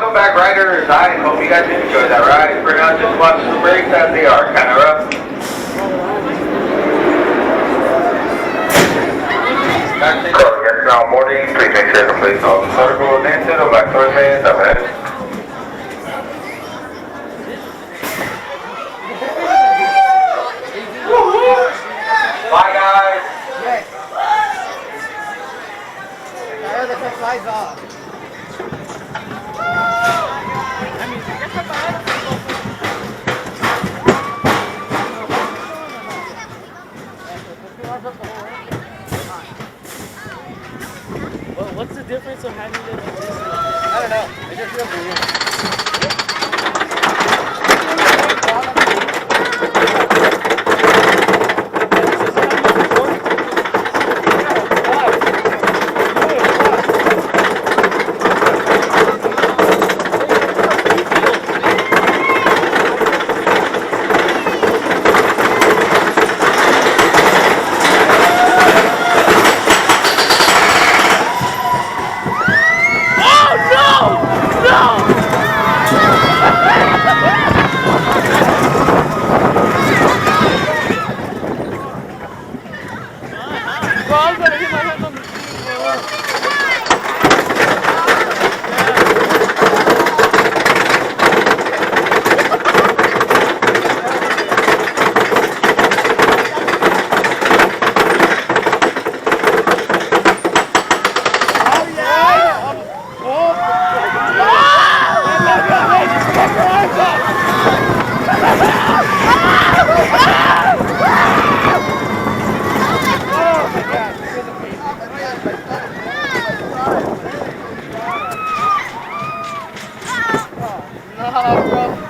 welcome back, riders. I hope you guys enjoyed that ride. For now, just watch the brakes as they are kind of rough. Yes, now boarding. Please make sure to place all the circles into the black toilet bins up ahead. Bye, guys. The flies off. Well, what's the difference of having it like this? I don't know. It just feels weird. Bro.